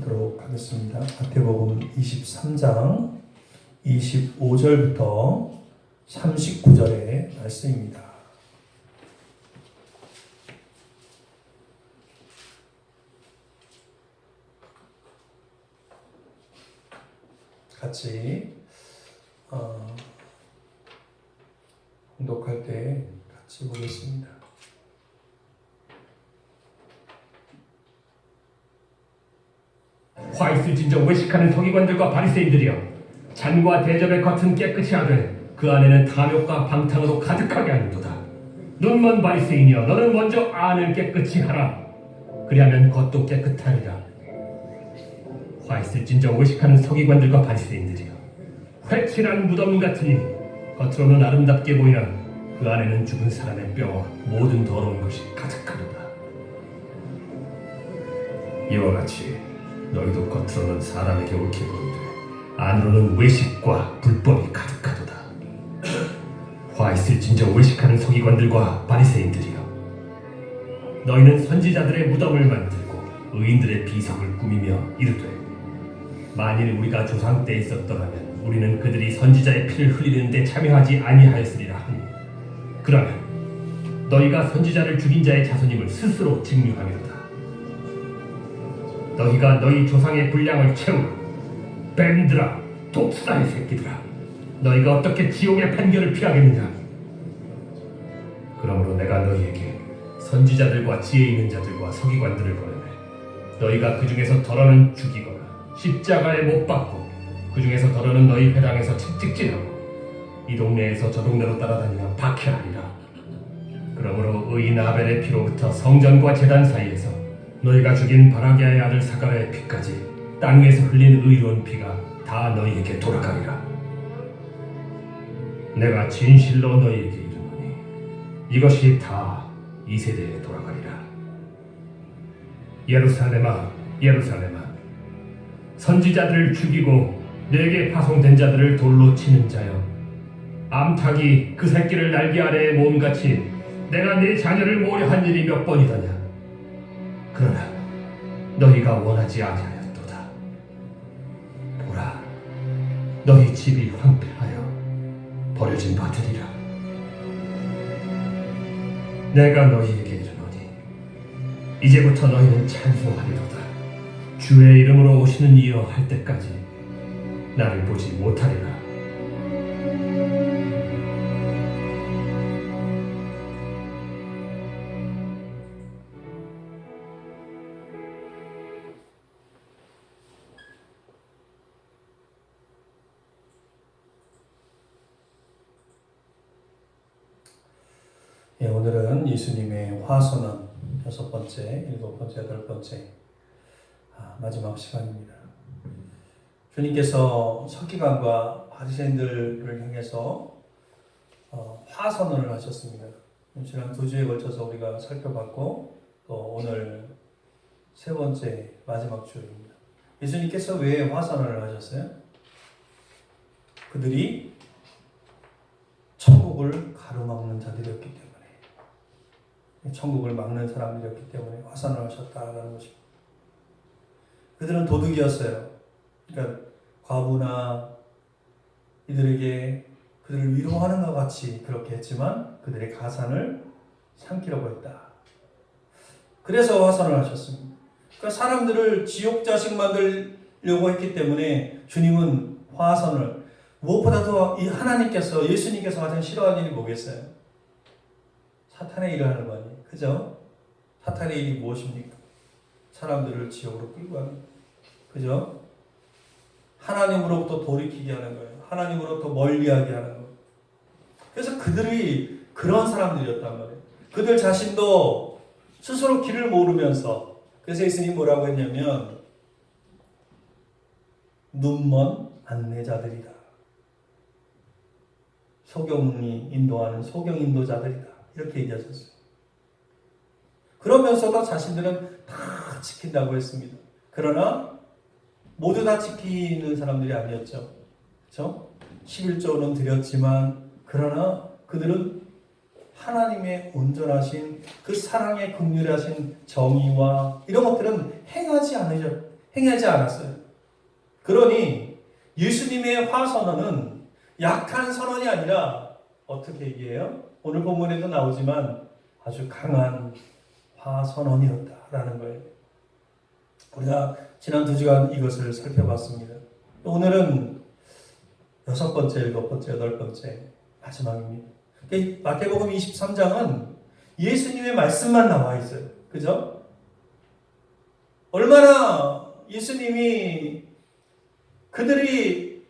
보도록 하겠습니다. 마태복음 23장 25절부터 39절의 말씀입니다. 같이 봉독할 때 같이 보겠습니다. 화 있을 진정 외식하는 서기관들과 바리새인들이여, 잔과 대접의 겉은 깨끗이 하되 그 안에는 탐욕과 방탕으로 가득하게 하는도다. 눈먼 바리새인이여, 너는 먼저 안을 깨끗이 하라. 그리하면 겉도 깨끗하리라. 화 있을 진정 외식하는 서기관들과 바리새인들이여, 회칠한 무덤 같으니 겉으로는 아름답게 보이나 그 안에는 죽은 사람의 뼈와 모든 더러운 것이 가득하도다. 이와 같이 너희도 겉으로는 사람에게 옳게 보이되 안으로는 외식과 불법이 가득하도다. 화 있을진저 외식하는 서기관들과 바리새인들이여, 너희는 선지자들의 무덤을 만들고 의인들의 비석을 꾸미며 이르되, 만일 우리가 조상 때 있었더라면 우리는 그들이 선지자의 피를 흘리는 데 참여하지 아니하였으리라 하니, 그러면 너희가 선지자를 죽인 자의 자손임을 스스로 증명하리로다. 너희가 너희 조상의 분량을 채우라. 뱀들아, 독사의 새끼들아, 너희가 어떻게 지옥의 판결을 피하겠느냐. 그러므로 내가 너희에게 선지자들과 지혜 있는 자들과 서기관들을 보내매 너희가 그 중에서 덜어는 죽이거나 십자가에 못 박고 그 중에서 덜어는 너희 회당에서 채찍질하고 이 동네에서 저 동네로 따라다니며 박해하리라. 그러므로 의인 아벨의 피로부터 성전과 제단 사이에서 너희가 죽인 바라기아의 아들 사가랴의 피까지 땅 위에서 흘린 의로운 피가 다 너희에게 돌아가리라. 내가 진실로 너희에게 이르노니 이것이 다 이 세대에 돌아가리라. 예루살렘아, 예루살렘아, 선지자들을 죽이고 내게 파송된 자들을 돌로 치는 자여, 암탉이 그 새끼를 날개 아래에 모음같이 내가 네 자녀를 모려한 일이 몇 번이더냐. 그러나 너희가 원하지 아니하였도다. 보라, 너희 집이 황폐하여 버려진 바 되리라. 내가 너희에게 이르노니 이제부터 너희는 찬송하리로다. 주의 이름으로 오시는 이여 할 때까지 나를 보지 못하리라. 오늘은 예수님의 화선언 6번째, 7번째, 8번째 마지막 시간입니다. 주님께서 서기관과 바리새인들을 향해서 화선언을 하셨습니다. 지난 2주에 걸쳐서 우리가 살펴봤고 또 오늘 3번째 마지막 주입니다. 예수님께서 왜 화선언을 하셨어요? 그들이 천국을 가로막는 자들이었기 때문에, 천국을 막는 사람들이었기 때문에 화선을 하셨다라는 것입니다. 그들은 도둑이었어요. 그러니까 과부나 이들에게 그들을 위로하는 것 같이 그렇게 했지만 그들의 가산을 삼키려고 했다. 그래서 화선을 하셨습니다. 그러니까 사람들을 지옥 자식 만들려고 했기 때문에 주님은 화선을, 무엇보다도 이 하나님께서, 예수님께서 가장 싫어하는 일이 뭐겠어요? 사탄의 일을 하는 거 아니에요? 그죠? 사탄의 일이 무엇입니까? 사람들을 지옥으로 끌고 가는 거예요. 그죠? 하나님으로부터 돌이키게 하는 거예요. 하나님으로부터 멀리하게 하는 거예요. 그래서 그들이 그런 사람들이었단 말이에요. 그들 자신도 스스로 길을 모르면서, 그래서 예수님이 뭐라고 했냐면 눈먼 안내자들이다. 소경이 인도하는 소경 인도자들이다. 이렇게 얘기하셨어요. 그러면서도 자신들은 다 지킨다고 했습니다. 그러나 모두 다 지키는 사람들이 아니었죠. 그렇죠? 11조는 드렸지만 그러나 그들은 하나님의 온전하신 그 사랑의 긍휼하신 정의와 이런 것들은 행하지 행하지 않았어요. 그러니 예수님의 화선언은 약한 선언이 아니라 어떻게 얘기해요? 오늘 본문에도 나오지만 아주 강한 화선언이었다라는 거예요. 우리가 지난 2주간 이것을 살펴봤습니다. 오늘은 6번째, 7번째, 8번째 마지막입니다. 마태복음 23장은 예수님의 말씀만 나와 있어요. 그죠? 얼마나 예수님이 그들의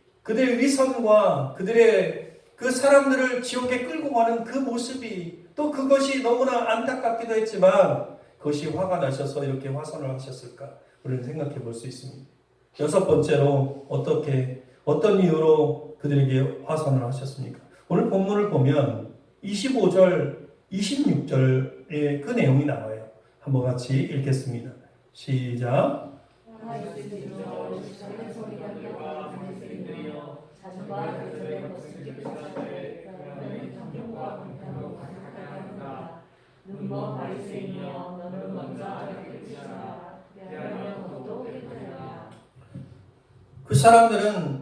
위선과 그들의 그 사람들을 지옥에 끌고 가는 그 모습이 또 그것이 너무나 안타깝기도 했지만 그것이 화가 나셔서 이렇게 화선을 하셨을까? 우리는 생각해 볼 수 있습니다. 6번째로 어떤 이유로 그들에게 화선을 하셨습니까? 오늘 본문을 보면 25절, 26절의 그 내용이 나와요. 한번 같이 읽겠습니다. 시작. 그 사람들은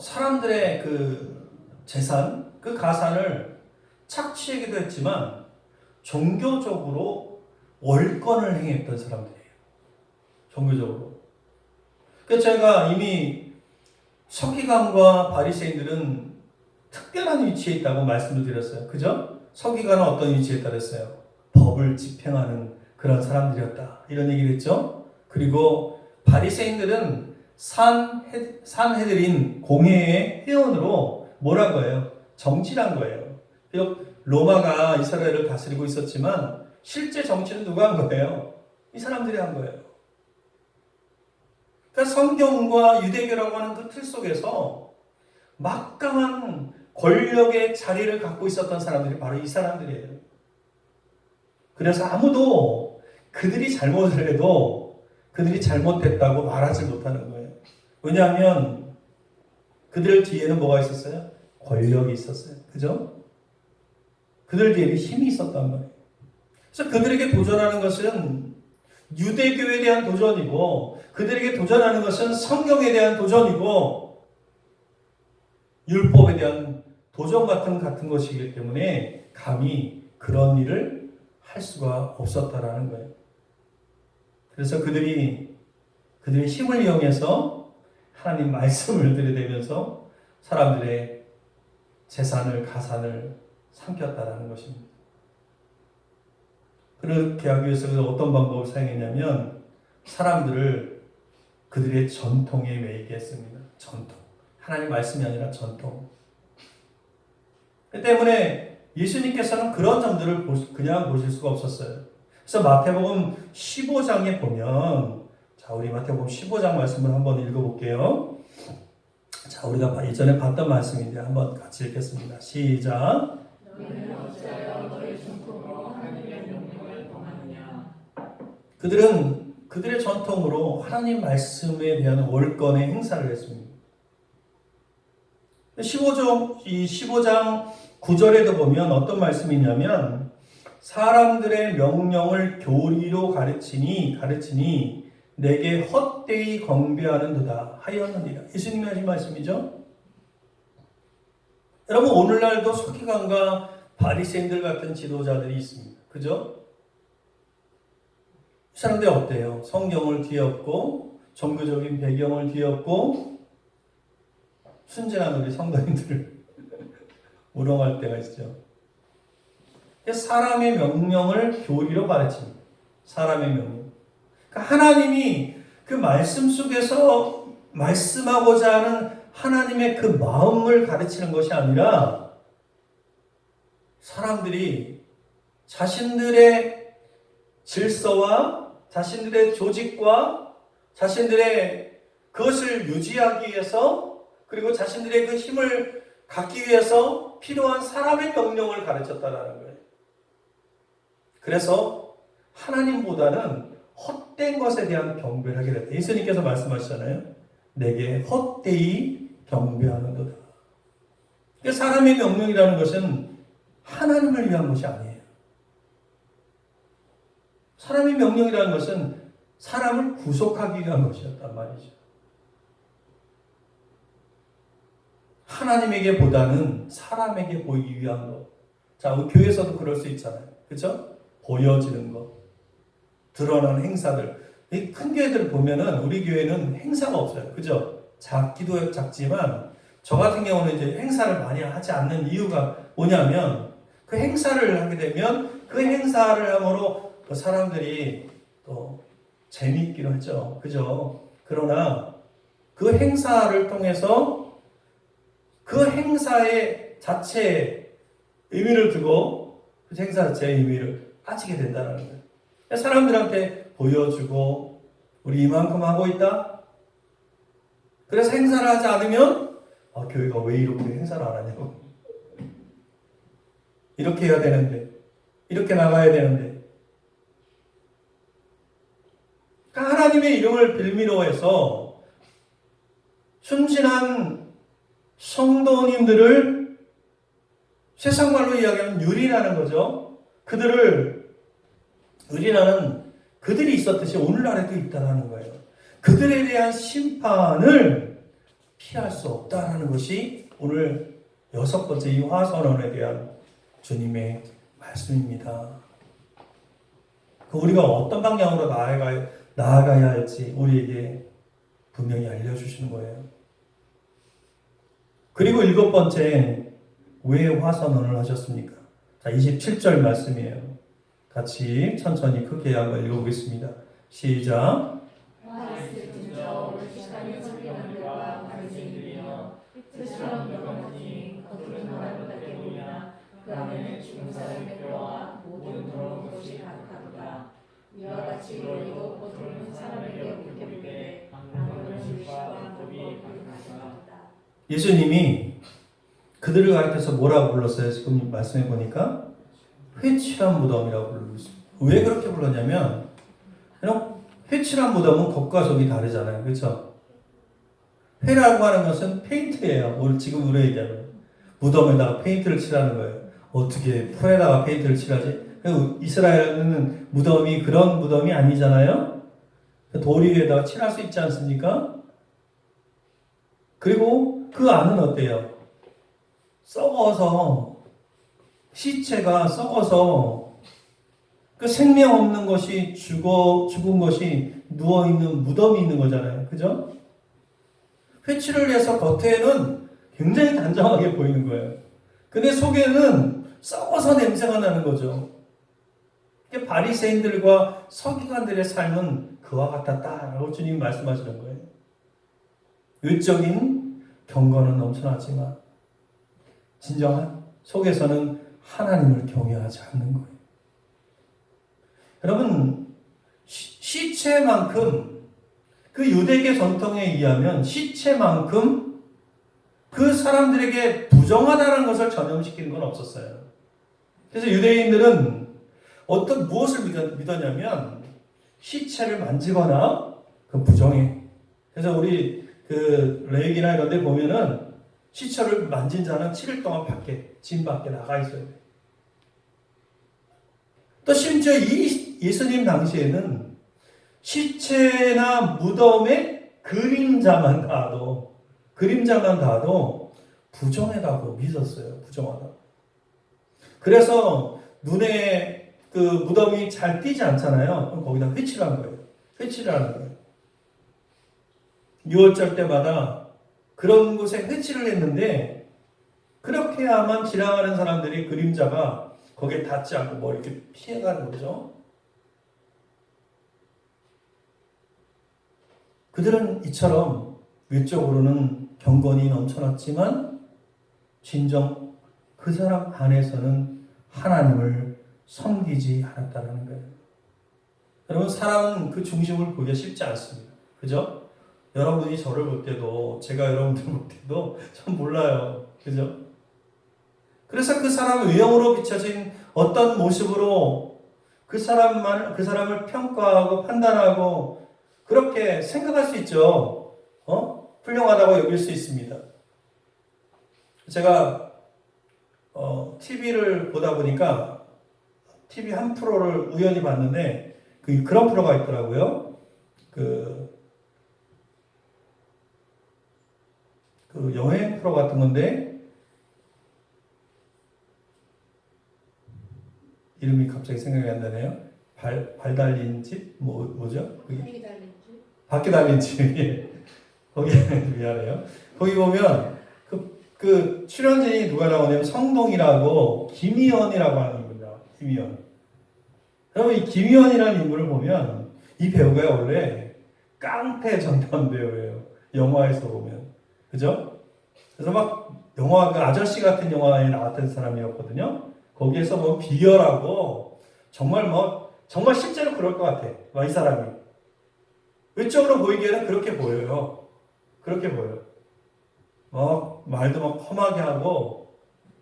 사람들의 그 재산, 그 가산을 착취하기도 했지만 종교적으로 월권을 행했던 사람들이에요. 종교적으로. 그래서 제가 이미 서기관과 바리새인들은 특별한 위치에 있다고 말씀을 드렸어요. 그죠? 서기관은 어떤 위치에 있다고 했어요? 법을 집행하는 그런 사람들이었다. 이런 얘기를 했죠. 그리고 바리새인들은 산헤드린 공회의 회원으로 뭐란 거예요? 정치란 거예요. 비록 로마가 이스라엘을 다스리고 있었지만 실제 정치는 누가 한 거예요? 이 사람들이 한 거예요. 그러니까 성경과 유대교라고 하는 그 틀 속에서 막강한 권력의 자리를 갖고 있었던 사람들이 바로 이 사람들이에요. 그래서 아무도 그들이 잘못을 해도 그들이 잘못됐다고 말하지 못하는 거예요. 왜냐하면 그들 뒤에는 뭐가 있었어요? 권력이 있었어요. 그죠? 그들 뒤에는 힘이 있었단 말이에요. 그래서 그들에게 도전하는 것은 유대교에 대한 도전이고 그들에게 도전하는 것은 성경에 대한 도전이고 율법에 대한 도전 같은 것이기 때문에 감히 그런 일을 할 수가 없었다라는 거예요. 그래서 그들이 그들의 힘을 이용해서 하나님 말씀을 들이대면서 사람들의 재산을 가산을 삼켰다라는 것입니다. 그렇게 하기 위해서 어떤 방법을 사용했냐면 사람들을 그들의 전통에 매이게 했습니다. 전통. 하나님 말씀이 아니라 전통. 그 때문에 예수님께서는 그런 점들을 그냥 보실 수가 없었어요. 그래서 마태복음 15장에 보면 자, 우리 마태복음 15장 말씀을 한번 읽어볼게요. 자, 우리가 예전에 봤던 말씀인데 한번 같이 읽겠습니다. 시작. 그들은 그들의 전통으로 하나님 말씀에 대한 월권의 행사를 했습니다. 15장 9절에도 보면 어떤 말씀이냐면 사람들의 명령을 교리로 가르치니 내게 헛되이 경배하는도다 하였느니라. 예수님이 하신 말씀이죠. 여러분 오늘날도 서기관과 바리새인들 같은 지도자들이 있습니다. 그죠? 이 사람들이 어때요? 성경을 뒤엎고 종교적인 배경을 뒤엎고 순진한 우리 성도님들을 우롱할 때가 있죠. 사람의 명령을 교리로 가르칩니다. 사람의 명령. 그러니까 하나님이 그 말씀 속에서 말씀하고자 하는 하나님의 그 마음을 가르치는 것이 아니라 사람들이 자신들의 질서와 자신들의 조직과 자신들의 그것을 유지하기 위해서 그리고 자신들의 그 힘을 갖기 위해서 필요한 사람의 명령을 가르쳤다는 거예요. 그래서 하나님보다는 헛된 것에 대한 경배를 하게 됐다. 예수님께서 말씀하시잖아요. 내게 헛되이 경배하는도다. 사람의 명령이라는 것은 하나님을 위한 것이 아니에요. 사람의 명령이라는 것은 사람을 구속하기 위한 것이었단 말이죠. 하나님에게 보다는 사람에게 보이기 위한 것. 자, 교회에서도 그럴 수 있잖아요. 그죠? 보여지는 것. 드러나는 행사들. 이 큰 교회들 보면은 우리 교회는 행사가 없어요. 그죠? 작기도 작지만 저 같은 경우는 이제 행사를 많이 하지 않는 이유가 뭐냐면 그 행사를 하게 되면 그 행사를 함으로 그 사람들이 또 재미있기로 하죠. 그죠? 그러나 그 행사를 통해서 그 행사의 자체에 의미를 두고 그 행사 자체의 의미를 빠지게 된다는 거예요. 사람들한테 보여주고 우리 이만큼 하고 있다. 그래서 행사를 하지 않으면 교회가 왜 이렇게 행사를 안 하냐고. 이렇게 해야 되는데 이렇게 나가야 되는데 그러니까 하나님의 이름을 빌미로 해서 순진한 성도님들을 세상 말로 이야기하면 유린하는 거죠. 그들을 유린하는 그들이 있었듯이 오늘날에도 있다는 거예요. 그들에 대한 심판을 피할 수 없다는 것이 오늘 6번째 이 화선언에 대한 주님의 말씀입니다. 우리가 어떤 방향으로 나아가야 할지 우리에게 분명히 알려주시는 거예요. 그리고 7번째, 왜 화선언을 하셨습니까? 자, 27절 말씀이에요. 같이 천천히 크게 한번 읽어보겠습니다. 시작. 그 안에는 죽은 사람의 뼈와 모든 더러운 것이 가득하도다. 이와 같이 너희도 거두는 사람에게 옳게 보되 악령을 실시와 법이 가득하도다. 예수님이 그들을 가리켜서 뭐라고 불렀어요? 지금 말씀해 보니까 회칠한 무덤이라고 부르고 있습니다. 왜 그렇게 불렀냐면 회칠한 무덤은 겉과 속이 다르잖아요. 그렇죠? 회라고 하는 것은 페인트예요. 오늘 지금 우리 얘기하는 무덤에다가 페인트를 칠하는 거예요. 어떻게 풀에다가 페인트를 칠하지? 이스라엘은 무덤이 그런 무덤이 아니잖아요. 돌 위에다가 칠할 수 있지 않습니까? 그리고 그 안은 어때요? 썩어서 시체가 썩어서 그 생명 없는 것이 죽은 것이 누워 있는 무덤이 있는 거잖아요. 그죠? 회칠을 해서 겉에는 굉장히 단정하게 보이는 거예요. 근데 속에는 썩어서 냄새가 나는 거죠. 바리새인들과 서기관들의 삶은 그와 같았다라고 주님이 말씀하시는 거예요. 외적인 경건은 넘쳐나지만 진정한 속에서는 하나님을 경외하지 않는 거예요. 여러분, 시체만큼 그 유대계 전통에 의하면 시체만큼 그 사람들에게 부정하다는 것을 전염시키는 건 없었어요. 그래서 유대인들은 무엇을 믿었냐면 시체를 만지거나 그 부정해. 그래서 우리 그 레위기나 이런 데 보면은 시체를 만진 자는 7일 동안 진 밖에 나가 있어야 돼. 또 심지어 이 예수님 당시에는 시체나 무덤의 그림자만 닿아도 부정하다고 믿었어요. 부정하다고. 그래서 눈에 그 무덤이 잘 띄지 않잖아요. 그럼 거기다 회칠한 거예요. 회칠을 하는 거예요. 6월절 때마다 그런 곳에 회칠을 했는데 그렇게 해야만 지나가는 사람들이 그림자가 거기에 닿지 않고 뭐 이렇게 피해가는 거죠. 그들은 이처럼 외적으로는 경건이 넘쳐났지만 진정 그 사람 안에서는 하나님을 섬기지 않았다는 거예요. 여러분, 사람은 그 중심을 보기가 쉽지 않습니다. 그죠? 여러분이 저를 볼 때도 제가 여러분들 볼 때도 전 몰라요. 그죠? 그래서 그 사람 외형으로 비춰진 어떤 모습으로 그 사람을 평가하고 판단하고 그렇게 생각할 수 있죠. 훌륭하다고 여길 수 있습니다. 제가 TV를 보다 보니까 TV 한 프로를 우연히 봤는데 그런 프로가 있더라고요. 그 여행 프로 같은 건데 이름이 갑자기 생각이 안 나네요. 발 달린 집 뭐죠? 그게 바퀴 달린 집. 예. 거기 미안해요. 거기 보면 그 출연진이 누가 나오냐면 성동이라고 김희연이라고 하는 인물입니다. 김희연. 여러분 이 김희연이라는 인물을 보면 이 배우가 원래 깡패 전담 배우예요. 영화에서 보면 그죠? 그래서 막 영화 그 아저씨 같은 영화에 나왔던 사람이었거든요. 거기에서 뭐 비결하고 정말 실제로 그럴 것 같아. 이 사람이 외적으로 보이기에는 그렇게 보여요. 그렇게 보여. 말도 막 험하게 하고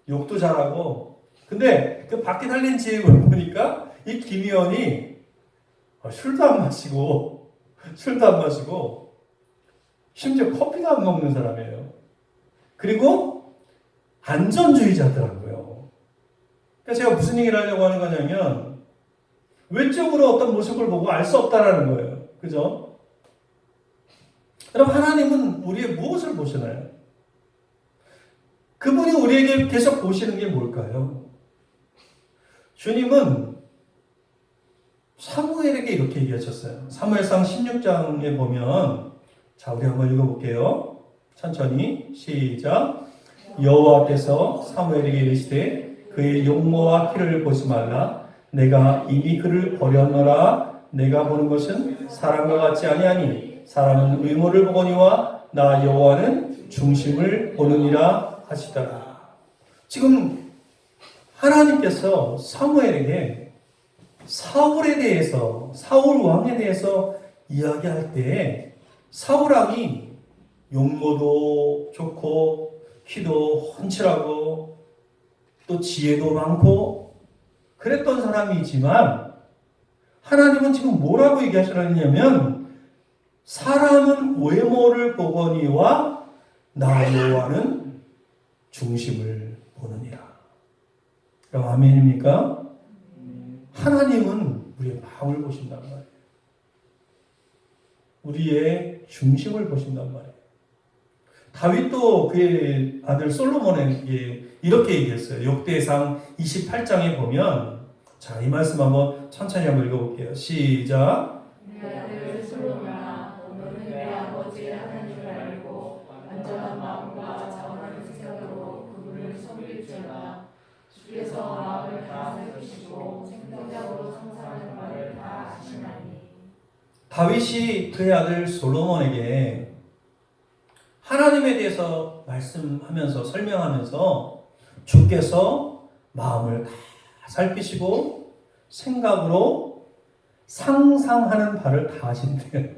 욕도 잘하고. 근데 그 바퀴 달린 집을 보니까 이 김희연이 술도 안 마시고 심지어 커피도 안 먹는 사람이에요. 그리고 안전주의자더라고요. 그러니까 제가 무슨 얘기를 하려고 하는 거냐면 외적으로 어떤 모습을 보고 알 수 없다라는 거예요. 그죠? 여러분 하나님은 우리의 무엇을 보시나요? 그분이 우리에게 계속 보시는 게 뭘까요? 주님은 사무엘에게 이렇게 얘기하셨어요. 사무엘상 16장에 보면 자 우리 한번 읽어볼게요. 천천히 시작. 여호와께서 사무엘에게 이르시되 그의 용모와 키를 보지 말라. 내가 이미 그를 버렸노라. 내가 보는 것은 사람과 같지 아니하니 사람은 외모를 보거니와 나 여호와는 중심을 보느니라 하시더라. 지금 하나님께서 사무엘에게 사울에 대해서 사울 왕에 대해서 이야기할 때 사울 왕이 용모도 좋고 키도 훤칠하고 또 지혜도 많고 그랬던 사람이지만 하나님은 지금 뭐라고 얘기하시느냐면 사람은 외모를 보거니와 나 여호와는 중심을 보느니라. 여러분 아멘입니까? 하나님은 우리의 마음을 보신단 말이에요. 우리의 중심을 보신단 말이에요. 다윗도 그의 아들 솔로몬에게 이렇게 얘기했어요. 역대상 28장에 보면 자, 이 말씀 한번 천천히 한번 읽어볼게요. 시작. 내 아들 솔로몬아 너는 내 아버지 하나님을 알고 완전한 마음과 자원하는 생각으로 그분을 섬길지어다. 주께서 마음을 다 살피시고 생각으로 상상하는 말을 다 아시나니. 다윗이 그의 아들 솔로몬에게 하나님에 대해서 말씀하면서 설명하면서 주께서 마음을 다 살피시고 생각으로 상상하는 바를 다 하신대요.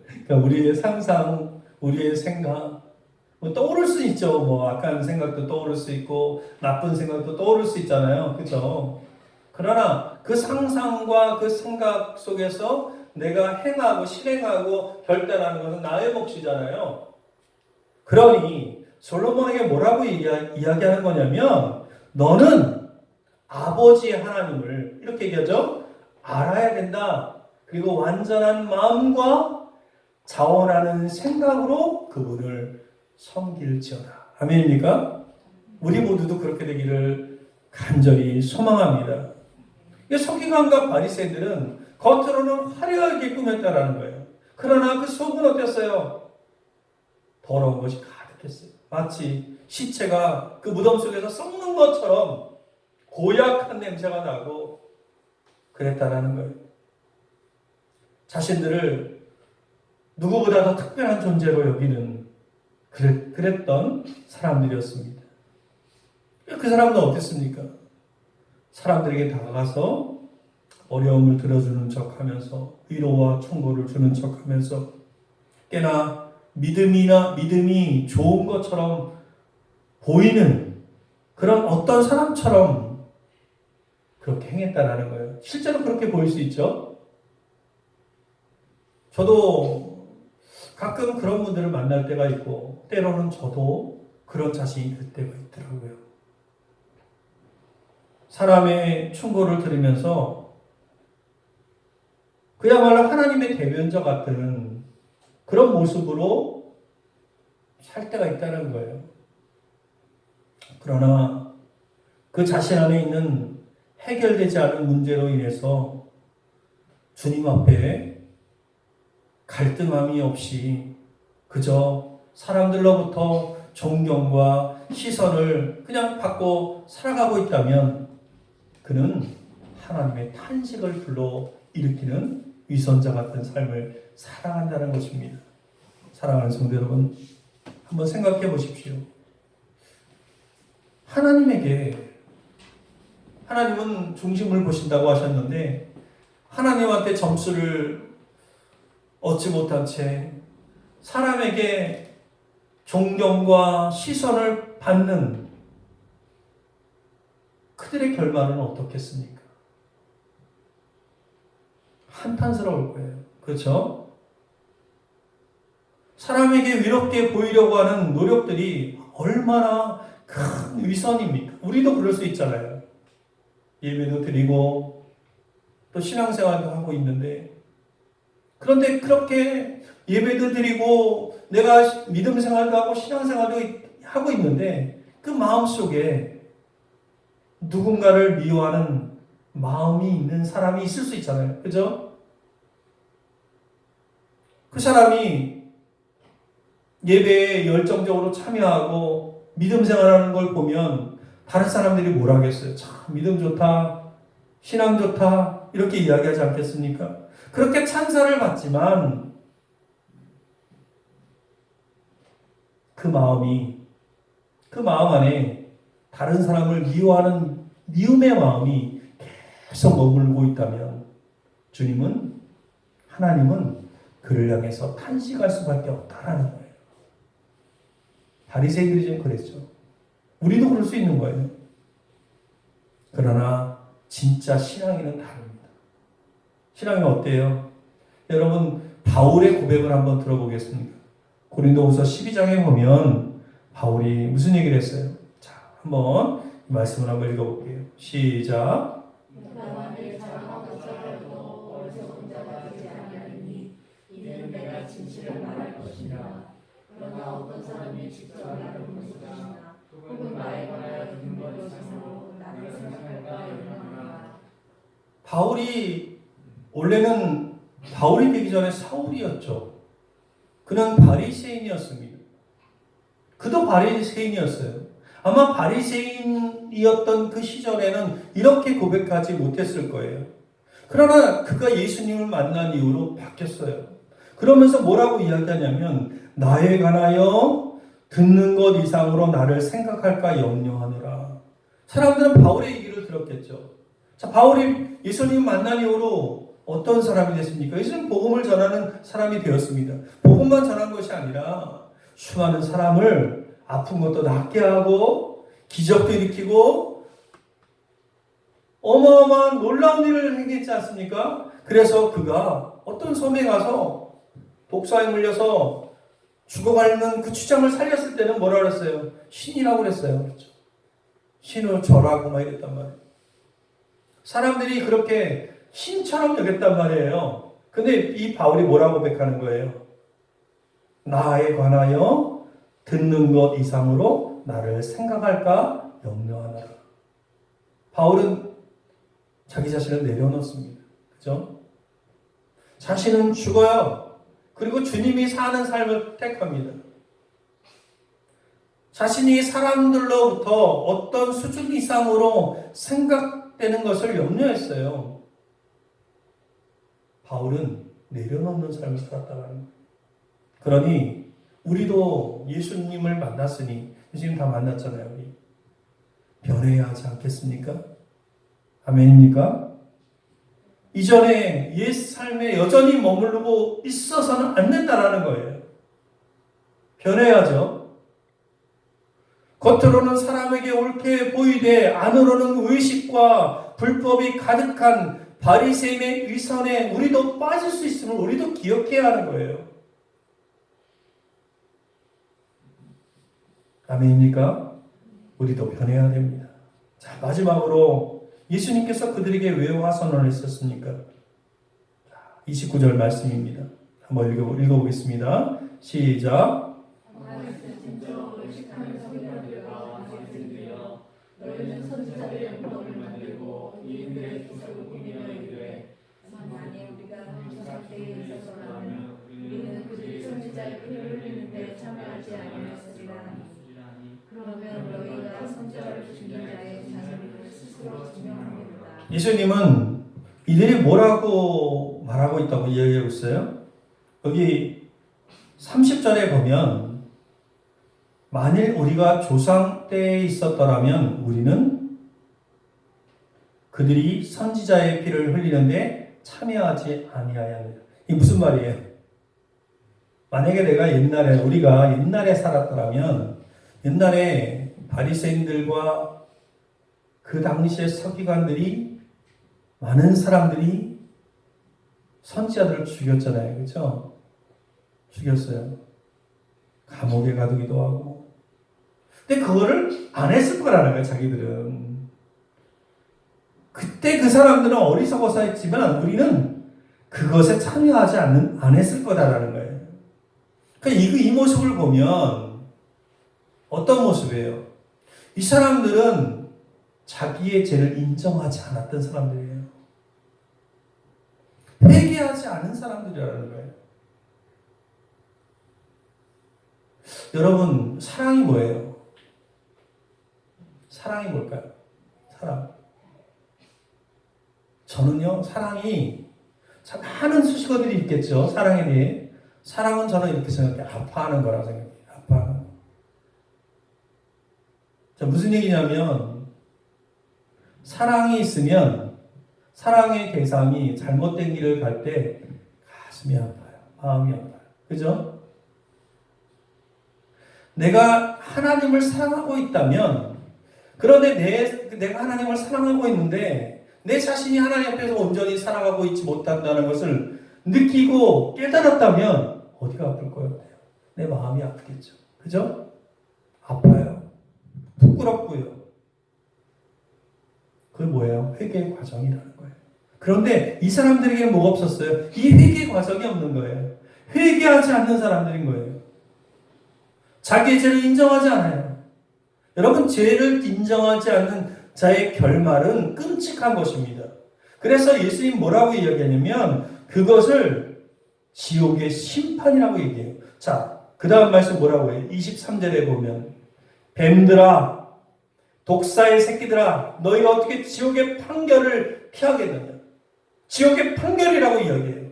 그러니까 우리의 상상, 우리의 생각 떠오를 수 있죠. 악한 생각도 떠오를 수 있고 나쁜 생각도 떠오를 수 있잖아요. 그렇죠? 그러나 그 상상과 그 생각 속에서 내가 행하고 실행하고 결단하는 것은 나의 몫이잖아요. 그러니 솔로몬에게 뭐라고 이야기하는 거냐면 너는 아버지 하나님을 이렇게 얘기하죠. 알아야 된다. 그리고 완전한 마음과 자원하는 생각으로 그분을 섬길지어다. 아멘입니까? 우리 모두도 그렇게 되기를 간절히 소망합니다. 서기관과 바리새인들은 겉으로는 화려하게 꾸몄다라는 거예요. 그러나 그 속은 어땠어요? 더러운 것이 가득했어요. 마치 시체가 그 무덤 속에서 썩는 것처럼 고약한 냄새가 나고 그랬다라는 거예요. 자신들을 누구보다 더 특별한 존재로 여기는 그랬던 사람들이었습니다. 그 사람은 어땠습니까? 사람들에게 다가가서 어려움을 들어주는 척하면서 위로와 충고를 주는 척하면서 꽤나 믿음이 좋은 것처럼 보이는 그런 어떤 사람처럼 그렇게 행했다라는 거예요. 실제로 그렇게 보일 수 있죠. 저도 가끔 그런 분들을 만날 때가 있고 때로는 저도 그런 자신이 될 때가 있더라고요. 사람의 충고를 들으면서 그야말로 하나님의 대면자 같은 그런 모습으로 살 때가 있다는 거예요. 그러나 그 자신 안에 있는 해결되지 않은 문제로 인해서 주님 앞에 갈등함이 없이 그저 사람들로부터 존경과 시선을 그냥 받고 살아가고 있다면 그는 하나님의 탄식을 불러일으키는 위선자 같은 삶을 살아간다는 것입니다. 사랑하는 성도 여러분, 한번 생각해 보십시오. 하나님은 중심을 보신다고 하셨는데 하나님한테 점수를 얻지 못한 채 사람에게 존경과 시선을 받는 그들의 결말은 어떻겠습니까? 한탄스러울 거예요. 그렇죠? 사람에게 위롭게 보이려고 하는 노력들이 얼마나 큰 위선입니까? 우리도 그럴 수 있잖아요. 예배도 드리고 또 신앙생활도 하고 있는데 그런데 그렇게 예배도 드리고 내가 믿음 생활도 하고 신앙생활도 하고 있는데 그 마음속에 누군가를 미워하는 마음이 있는 사람이 있을 수 있잖아요. 그죠? 그 사람이 예배에 열정적으로 참여하고 믿음 생활하는 걸 보면 다른 사람들이 뭐라 하겠어요? 참 믿음 좋다, 신앙 좋다 이렇게 이야기하지 않겠습니까? 그렇게 찬사를 받지만 그 마음 안에 다른 사람을 미워하는 미움의 마음이 계속 머물고 있다면 하나님은 그를 향해서 탄식할 수밖에 없다라는 거예요. 바리새인들이 좀 그랬죠. 우리도 그럴 수 있는 거예요. 그러나 진짜 신앙인은 다릅니다. 신앙이 어때요? 여러분 바울의 고백을 한번 들어보겠습니다. 고린도후서 12장에 보면 바울이 무슨 얘기를 했어요? 자, 한번 이 말씀을 한번 읽어볼게요. 시작. 그러나 어떤 사람이 직접 나를 묻는 것이나 혹은 나에 관하여 듣는 것이므로 나를 생각할까 염려하노라. 원래는 바울이 되기 전에 사울이었죠. 그는 바리새인이었습니다. 그도 바리새인이었어요. 아마 바리새인이었던 그 시절에는 이렇게 고백하지 못했을 거예요. 그러나 그가 예수님을 만난 이후로 바뀌었어요. 그러면서 뭐라고 이야기하냐면 나에 관하여 듣는 것 이상으로 나를 생각할까 염려하노라. 사람들은 바울의 얘기를 들었겠죠. 자, 바울이 예수님 만난 이후로 어떤 사람이 됐습니까? 예수님 복음을 전하는 사람이 되었습니다. 복음만 전한 것이 아니라 수많은 사람을 아픈 것도 낫게 하고 기적도 일으키고 어마어마한 놀라운 일을 행했지 않습니까? 그래서 그가 어떤 섬에 가서 독사에 물려서 죽어가는 그 추장을 살렸을 때는 뭐라 그랬어요? 신이라고 그랬어요. 그렇죠? 신을 절하고 막 이랬단 말이에요. 사람들이 그렇게 신처럼 여겼단 말이에요. 근데 이 바울이 뭐라고 고백하는 거예요? 나에 관하여 듣는 것 이상으로 나를 생각할까 염려하노라. 바울은 자기 자신을 내려놓습니다. 그죠? 자신은 죽어요. 그리고 주님이 사는 삶을 택합니다. 자신이 사람들로부터 어떤 수준 이상으로 생각되는 것을 염려했어요. 바울은 내려놓는 삶을 살았다는 거예요. 그러니 우리도 예수님을 만났으니 예수님 다 만났잖아요. 우리. 변해야 하지 않겠습니까? 아멘입니까? 이전에 옛 삶에 여전히 머무르고 있어서는 안 된다라는 거예요. 변해야죠. 겉으로는 사람에게 옳게 보이되 안으로는 의식과 불법이 가득한 바리새인의 위선에 우리도 빠질 수 있음을 우리도 기억해야 하는 거예요. 아멘입니까? 우리도 변해야 됩니다. 자, 마지막으로 예수님께서 그들에게 왜 화선을 했었습니까? 29절 말씀입니다. 한번 읽어보겠습니다. 시작. 너희는 선지자들의 무덤을 만들고 이인들의 기적을 꾸미며 이르되 만약에 우리가 조상 때에 있어서라면 우리는 그들이 선지자의 피를 흘리는데 참여하지 아니하였으리라. 그러면 너희가 선지자를 죽인 자의 자손을 스스로 증명하겠다. 예수님은 이들이 뭐라고 말하고 있다고 이야기하고 있어요? 여기 30절에 보면 만일 우리가 조상 때에 있었더라면 우리는 그들이 선지자의 피를 흘리는데 참여하지 아니하였느니라. 이게 무슨 말이에요? 만약에 우리가 옛날에 살았더라면 옛날에 바리새인들과 그 당시의 서기관들이 많은 사람들이 선지자들을 죽였잖아요. 그렇죠? 죽였어요. 감옥에 가두기도 하고. 근데 그거를 안 했을 거라는 거예요, 자기들은. 그때 그 사람들은 어리석어서 했지만 우리는 그것에 참여하지 안 했을 거다라는 거예요. 그러니까 이 모습을 보면 어떤 모습이에요? 이 사람들은 자기의 죄를 인정하지 않았던 사람들이에요. 회개하지 않은 사람들이라는 거예요. 여러분, 사랑이 뭐예요? 사랑이 뭘까요? 사랑. 저는요, 사랑이 참 많은 수식어들이 있겠죠. 사랑에 대해. 사랑은 저는 이렇게 생각해요. 아파하는 거라고 생각해요. 아파하는 거. 자, 무슨 얘기냐면, 사랑이 있으면 사랑의 대상이 잘못된 길을 갈 때 가슴이 아파요. 마음이 아파요. 그죠? 내가 하나님을 사랑하고 있다면, 그런데 내가 하나님을 사랑하고 있는데 내 자신이 하나님 앞에서 온전히 살아가고 있지 못한다는 것을 느끼고 깨달았다면 어디가 아플 거예요? 내 마음이 아프겠죠. 그죠? 아파요. 부끄럽고요. 그게 뭐예요? 회개의 과정이라는 거예요. 그런데 이 사람들에게 뭐가 없었어요? 이 회개의 과정이 없는 거예요. 회개하지 않는 사람들인 거예요. 자기의 죄를 인정하지 않아요. 여러분, 죄를 인정하지 않는 자의 결말은 끔찍한 것입니다. 그래서 예수님 뭐라고 이야기하냐면 그것을 지옥의 심판이라고 얘기해요. 자, 그 다음 말씀 뭐라고 해요? 23절에 보면 뱀들아, 독사의 새끼들아, 너희가 어떻게 지옥의 판결을 피하겠느냐. 지옥의 판결이라고 이야기해요.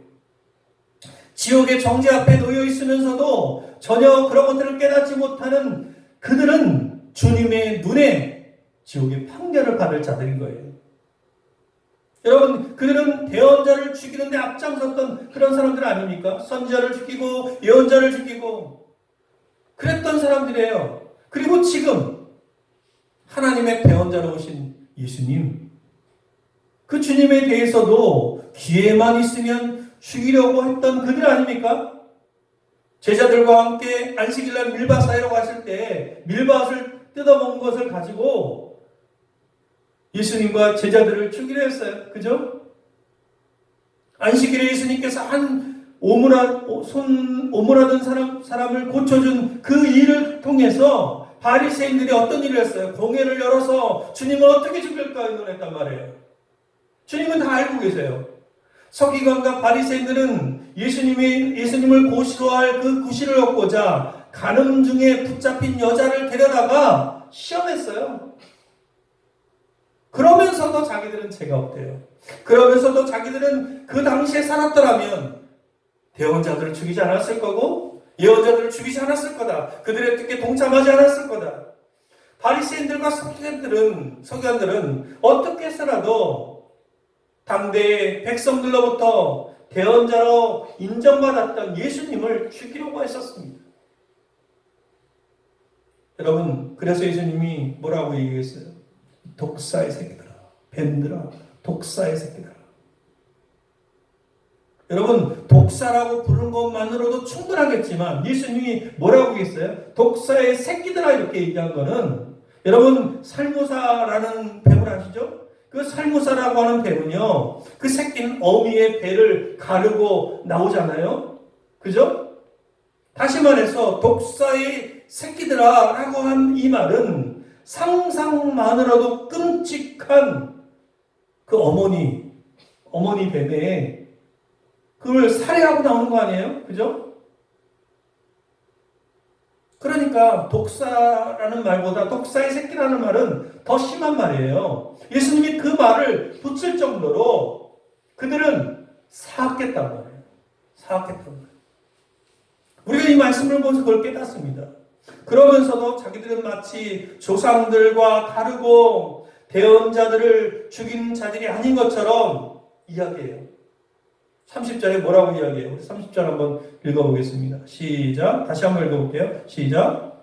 지옥의 정죄 앞에 놓여 있으면서도 전혀 그런 것들을 깨닫지 못하는 그들은 주님의 눈에 지옥의 판결을 받을 자들인 거예요. 여러분, 그들은 대언자를 죽이는데 앞장섰던 그런 사람들 아닙니까? 선지자를 죽이고 예언자를 죽이고 그랬던 사람들이에요. 그리고 지금 하나님의 대언자로 오신 예수님, 그 주님에 대해서도 기회만 있으면 죽이려고 했던 그들 아닙니까? 제자들과 함께 안식일날 밀밭 사이로 갔을 때 밀밭을 뜯어먹은 것을 가지고 예수님과 제자들을 죽이려 했어요. 그죠? 안식일에 예수님께서 한 오므라든 사람을 고쳐준 그 일을 통해서 바리새인들이 어떤 일을 했어요? 공회를 열어서 주님을 어떻게 죽일까 의논했단 말이에요. 주님은 다 알고 계세요. 서기관과 바리새인들은 예수님을 고시로 할 그 구실을 얻고자 간음 중에 붙잡힌 여자를 데려다가 시험했어요. 그러면서도 자기들은 죄가 없대요. 그러면서도 자기들은 그 당시에 살았더라면 대언자들을 죽이지 않았을 거고 예언자들을 죽이지 않았을 거다. 그들의 뜻에 동참하지 않았을 거다. 바리새인들과 서기관들은 어떻게 해서라도 당대의 백성들로부터 대언자로 인정받았던 예수님을 죽이려고 했었습니다. 여러분, 그래서 예수님이 뭐라고 얘기했어요? 독사의 새끼들아, 뱀들아, 독사의 새끼들아. 여러분, 독사라고 부른 것만으로도 충분하겠지만 예수님이 뭐라고 했어요? 독사의 새끼들아 이렇게 얘기한 거는, 여러분 살모사라는 뱀을 아시죠? 그 살무사라고 하는 뱀은요, 그 새끼는 어미의 배를 가르고 나오잖아요. 그죠? 다시 말해서 독사의 새끼들아 라고 한 이 말은 상상만으로도 끔찍한 그 어머니 뱀에 그걸 살해하고 나오는 거 아니에요? 그죠? 그러니까 독사라는 말보다 독사의 새끼라는 말은 더 심한 말이에요. 예수님이 그 말을 붙일 정도로 그들은 사악했단 말이에요. 사악했단 말이에요. 우리가 이 말씀을 보면서 그걸 깨닫습니다. 그러면서도 자기들은 마치 조상들과 다르고 대언자들을 죽인 자들이 아닌 것처럼 이야기해요. 30절에 뭐라고 이야기해요? 30절 한번 읽어보겠습니다. 시작. 다시 한번 읽어볼게요. 시작.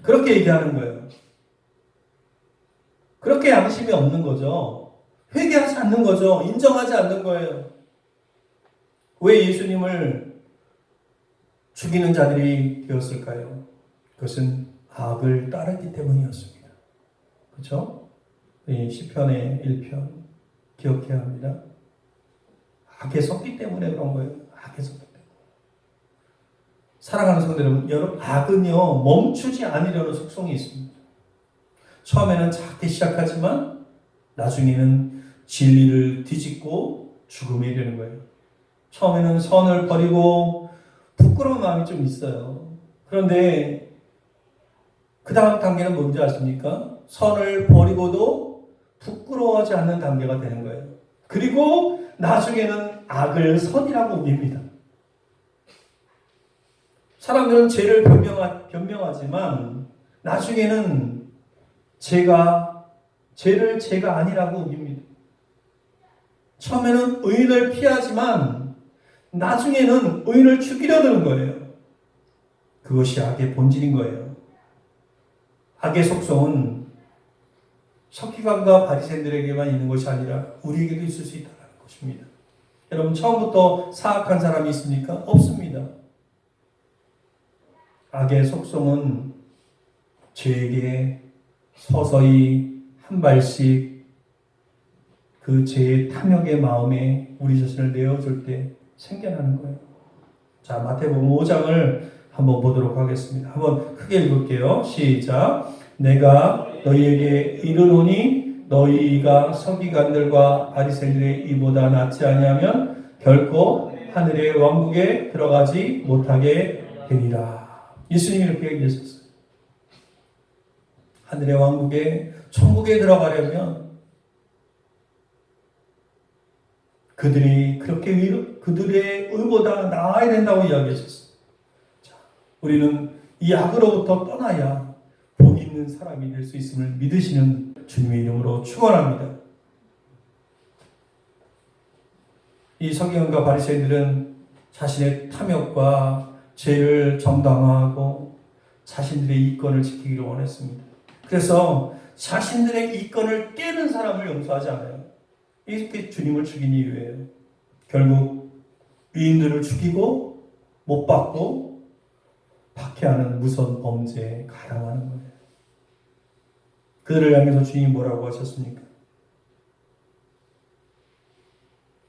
그렇게 얘기하는 거예요. 그렇게 양심이 없는 거죠. 회개하지 않는 거죠. 인정하지 않는 거예요. 왜 예수님을 죽이는 자들이 되었을까요? 그것은 악을 따르기 때문이었습니다. 그렇죠? 이 시편의 1편 기억해야 합니다. 악에 섰기 때문에 그런 거예요. 악에 섰기 때문에. 사랑하는 성도 여러분, 악은요 멈추지 않으려는 속성이 있습니다. 처음에는 작게 시작하지만 나중에는 진리를 뒤집고 죽음에 이르는 거예요. 처음에는 선을 버리고 부끄러운 마음이 좀 있어요. 그런데 그 다음 단계는 뭔지 아십니까? 선을 버리고도 부끄러워하지 않는 단계가 되는 거예요. 그리고 나중에는 악을 선이라고 우깁니다. 사람들은 죄를 변명하지만 나중에는 죄를 죄가 아니라고 우깁니다. 처음에는 의인을 피하지만 나중에는 의인을 죽이려 드는 거예요. 그것이 악의 본질인 거예요. 악의 속성은 서기관과 바리새인들에게만 있는 것이 아니라 우리에게도 있을 수 있다는 것입니다. 여러분 처음부터 사악한 사람이 있습니까? 없습니다. 악의 속성은 죄에게 서서히 한 발씩 그 죄의 탐욕의 마음에 우리 자신을 내어줄 때 생겨나는 거예요. 자, 마태복음 5장을 한번 보도록 하겠습니다. 한번 크게 읽을게요. 시작. 내가 너희에게 이르노니 너희가 서기관들과 바리새인들의 이보다 낫지 아니하면 결코 하늘의 왕국에 들어가지 못하게 되리라. 예수님이 이렇게 얘기하셨어요. 하늘의 왕국에 천국에 들어가려면 그들이 그들의 의보다 나아야 된다고 이야기하셨어요. 자, 우리는 이 악으로부터 떠나야 복 있는 사람이 될 수 있음을 믿으시는 주님의 이름으로 축원합니다. 이 서기관과 바리새인들은 자신의 탐욕과 죄를 정당화하고 자신들의 이권을 지키기를 원했습니다. 그래서 자신들의 이권을 깨는 사람을 용서하지 않아요. 이렇게 주님을 죽인 이유예요. 결국 의인들을 죽이고 못 박고 박해하는 무서운 범죄에 가담하는 거예요. 그들을 향해서 주님이 뭐라고 하셨습니까?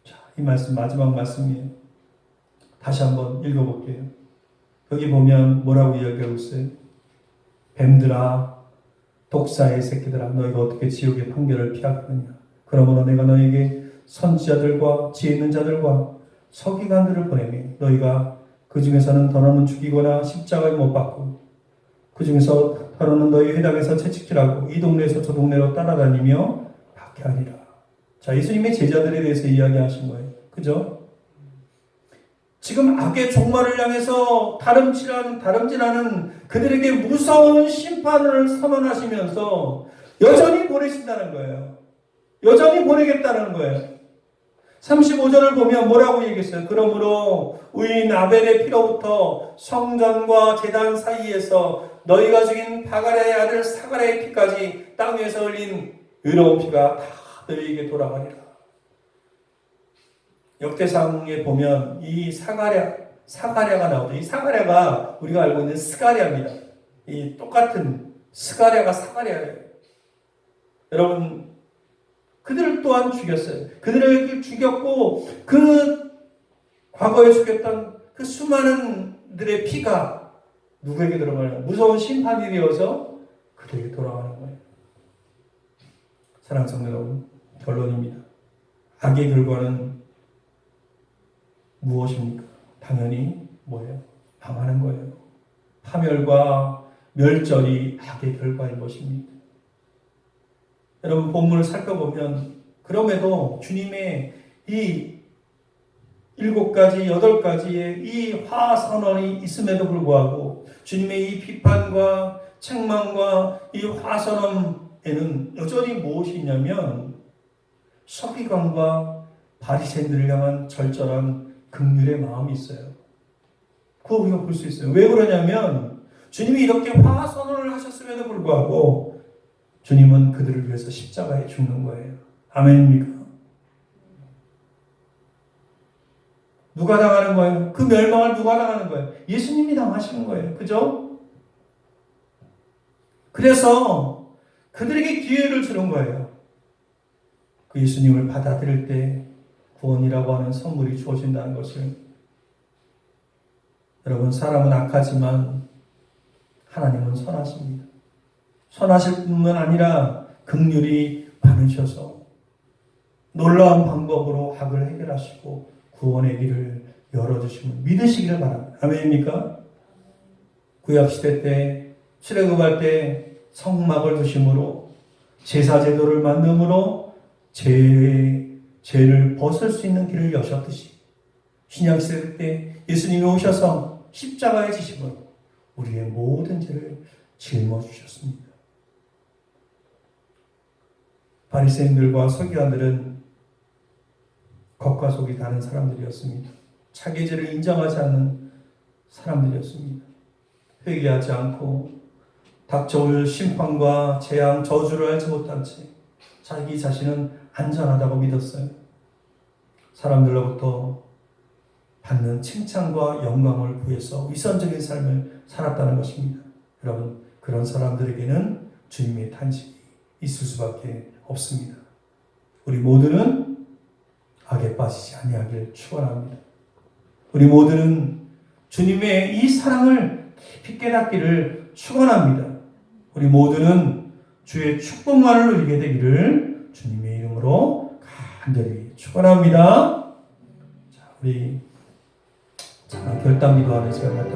자, 이 말씀 마지막 말씀이에요. 다시 한번 읽어볼게요. 여기 보면 뭐라고 이야기하고 있어요? 뱀들아, 독사의 새끼들아, 너희가 어떻게 지옥의 판결을 피하겠느냐? 그러므로 내가 너희에게 선지자들과 지혜 있는 자들과 서기관들을 보내니 너희가 그 중에서는 더러는 죽이거나 십자가에 못 박고 그 중에서 더러는 너희 회당에서 채찍질하고 이 동네에서 저 동네로 따라다니며 박해하리라. 자, 예수님의 제자들에 대해서 이야기하신 거예요. 그죠? 지금 악의 종말을 향해서 다름질하는 그들에게 무서운 심판을 선언하시면서 여전히 보내신다는 거예요. 여전히 보내겠다는 거예요. 35절을 보면 뭐라고 얘기했어요? 그러므로 의인 아벨의 피로부터 성전과 제단 사이에서 너희가 죽인 바갈의 아들 사가랴의 피까지 땅 위에서 흘린 의로운 피가 다 너희에게 돌아가리라. 역대상에 보면 이 사가랴 사가랴가 나오죠. 이 사가랴가 우리가 알고 있는 스가랴입니다. 이 똑같은 스가랴가 사가랴예요. 여러분, 그들을 또한 죽였어요. 그들을 죽였고 그 과거에 죽였던 그 수많은들의 피가 누구에게 들어가냐? 무서운 심판이 되어서 그들에게 돌아가는 거예요. 사랑하는 성도 여러분, 결론입니다. 악의 결과는 무엇입니까? 당연히 뭐예요? 망하는 거예요. 파멸과 멸절이 악의 결과인 것입니다. 여러분, 본문을 살펴보면 그럼에도 주님의 이 7가지, 8가지의 이 화선언이 있음에도 불구하고 주님의 이 비판과 책망과 이 화선언에는 여전히 무엇이 있냐면 서기관과 바리새인들을 향한 절절한 긍휼의 마음이 있어요. 그거 우리가 볼 수 있어요. 왜 그러냐면 주님이 이렇게 화선언을 하셨음에도 불구하고 주님은 그들을 위해서 십자가에 죽는 거예요. 아멘입니까? 누가 당하는 거예요? 그 멸망을 누가 당하는 거예요? 예수님이 당하시는 거예요. 그죠? 그래서 그들에게 기회를 주는 거예요. 그 예수님을 받아들일 때 구원이라고 하는 선물이 주어진다는 것을. 여러분, 사람은 악하지만 하나님은 선하십니다. 선하실 뿐만 아니라 긍휼이 많으셔서 놀라운 방법으로 악을 해결하시고 구원의 길을 열어주심을 믿으시기를 바랍니다. 아멘입니까? 구약시대 때 출애굽할 때 성막을 두심으로 제사제도를 만듦으로 죄를 벗을 수 있는 길을 여셨듯이 신약시대 때 예수님이 오셔서 십자가에 지심으로 우리의 모든 죄를 짊어주셨습니다. 바리새인들과 서기관들은 겉과 속이 다른 사람들이었습니다. 자기의 죄를 인정하지 않는 사람들이었습니다. 회개하지 않고 닥쳐올 심판과 재앙, 저주를 알지 못한 채 자기 자신은 안전하다고 믿었어요. 사람들로부터 받는 칭찬과 영광을 구해서 위선적인 삶을 살았다는 것입니다. 여러분, 그런 사람들에게는 주님의 탄식이 있을 수밖에 없습니다. 우리 모두는 악에 빠지지 아니하길 축원합니다. 우리 모두는 주님의 이 사랑을 깊이 깨닫기를 축원합니다. 우리 모두는 주의 축복만을 누리게 되기를 주님의 이름으로 간절히 축원합니다. 자, 우리 결단 기도하는 시간 갖도록